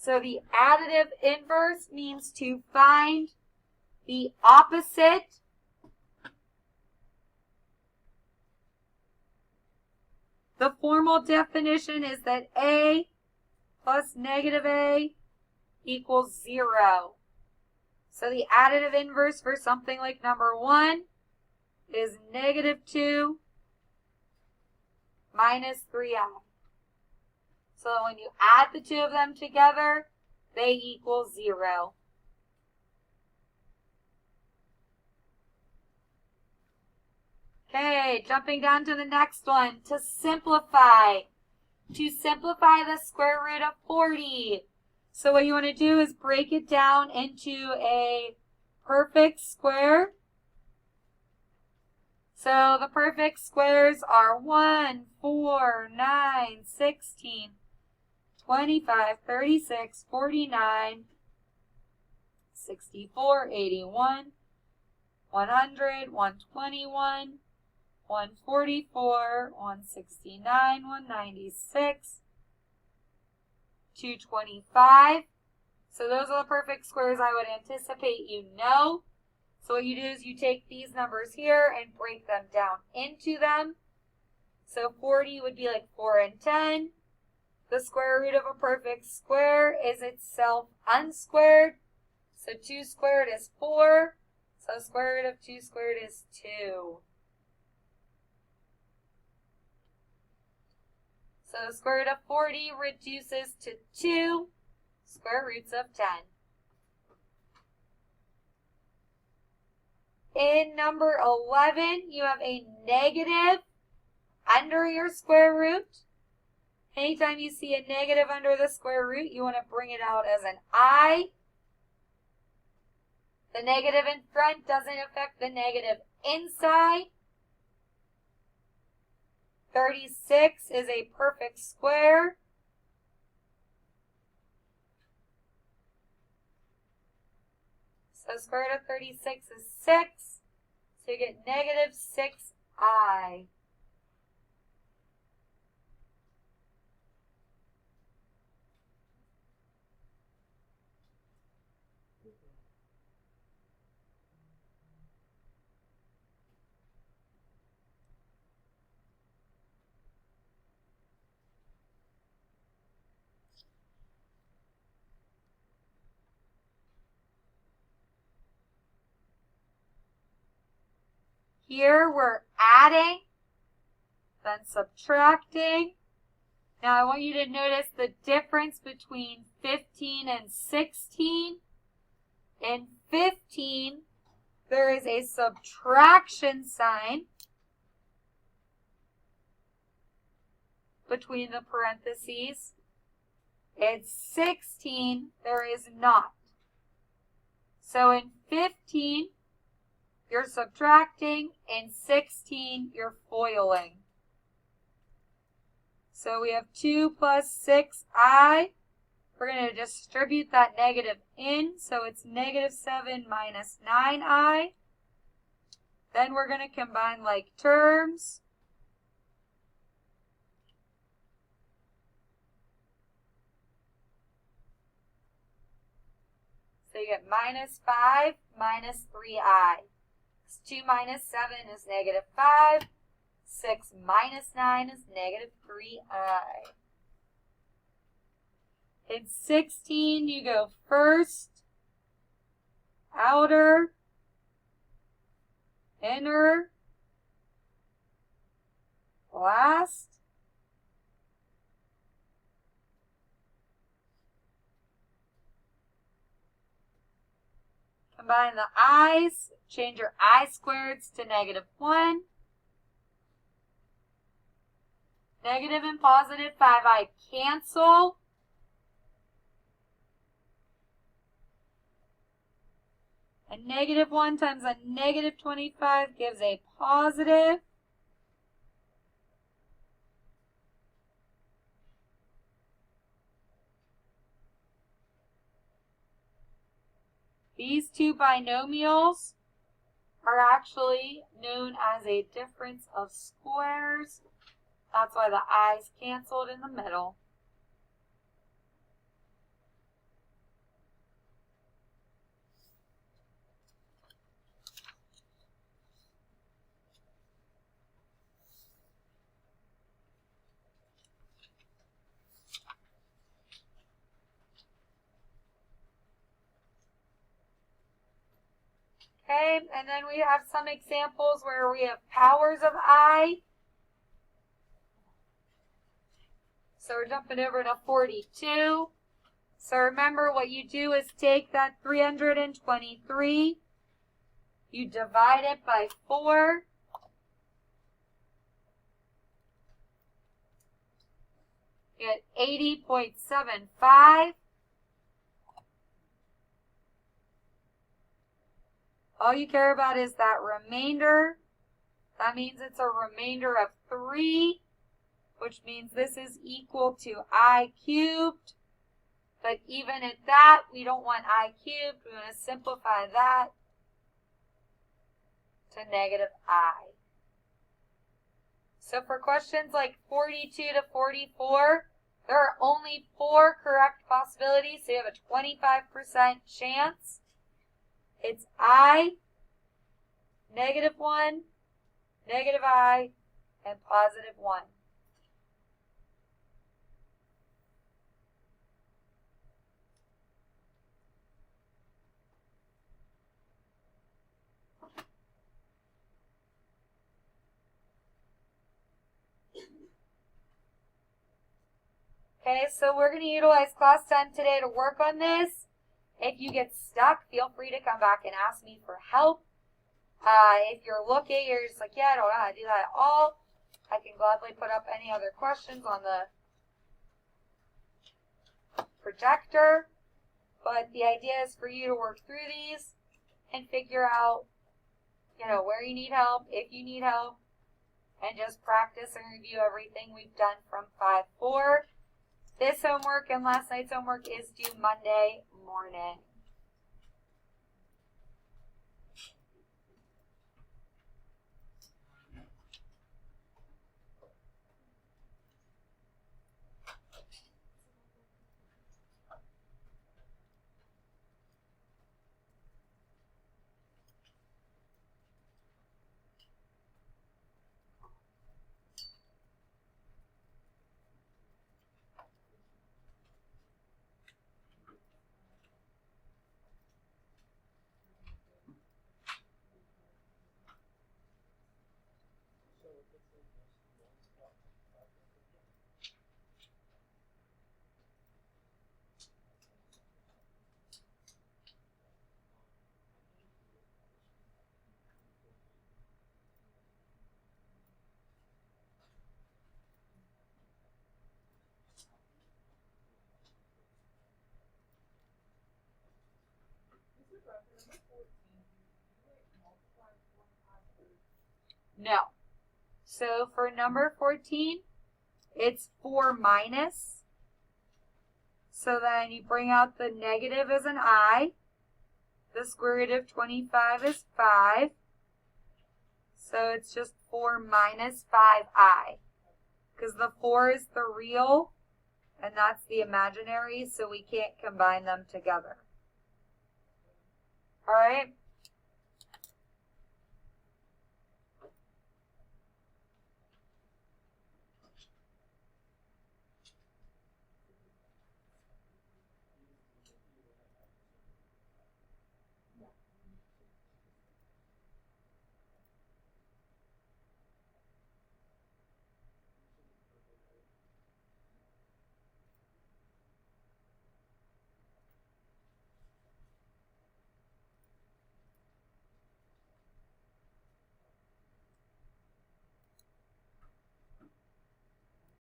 So the additive inverse means to find the opposite The formal definition is that A plus negative A equals 0. So the additive inverse for something like number 1 is negative 2 minus 3i. So when you add the two of them together, they equal 0. Okay, jumping down to the next one. To simplify the square root of 40. So what you want to do is break it down into a perfect square. So the perfect squares are 1, 4, 9, 16, 25, 36, 49, 64, 81, 100, 121, 144, 169, 196, 225. So those are the perfect squares I would anticipate you know. So what you do is you take these numbers here and break them down into them. So 40 would be like 4 and 10. The square root of a perfect square is itself unsquared. So 2 squared is 4. So square root of 2 squared is 2. So the square root of 40 reduces to 2 square roots of 10. In number 11, you have a negative under your square root. Anytime you see a negative under the square root, you want to bring it out as an I. The negative in front doesn't affect the negative inside. 36 is a perfect square. So square root of 36 is 6. So you get negative 6i. Here we're adding, then subtracting. Now I want you to notice the difference between 15 and 16. In 15, there is a subtraction sign between the parentheses. In 16, there is not. So in 15, you're subtracting. In 16, you're foiling. So we have 2 plus 6i. We're going to distribute that negative in. So it's negative 7 minus 9i. Then we're going to combine like terms. So you get minus 5 minus 3i. 2 minus 7 is negative 5. 6 minus 9 is negative 3i. In 16, you go first, outer, inner, last. Combine the i's, change your I squareds to negative 1. Negative and positive 5i cancel. A negative 1 times a negative 25 gives a positive. These two binomials are actually known as a difference of squares. That's why the i's canceled in the middle. Okay, and then we have some examples where we have powers of I. So we're jumping over to 42. So remember what you do is take that 323, you divide it by 4. You get 80.75. All you care about is that remainder. That means it's a remainder of 3, which means this is equal to I cubed. But even at that, we don't want I cubed. We want to simplify that to negative I. So for questions like 42 to 44, there are only 4 correct possibilities, so you have a 25% chance. It's I, negative 1, negative I, and positive 1. Okay, so we're going to utilize class time today to work on this. If you get stuck, feel free to come back and ask me for help. If you're looking, you're just like, yeah, I don't know how to do that at all, I can gladly put up any other questions on the projector. But the idea is for you to work through these and figure out, where you need help, if you need help, and just practice and review everything we've done from 5-4. This homework and last night's homework is due Monday morning. No. So for number 14, it's 4 minus. So then you bring out the negative as an I. The square root of 25 is 5. So it's just 4 minus 5I. Because the 4 is the real, and that's the imaginary, so we can't combine them together. All right?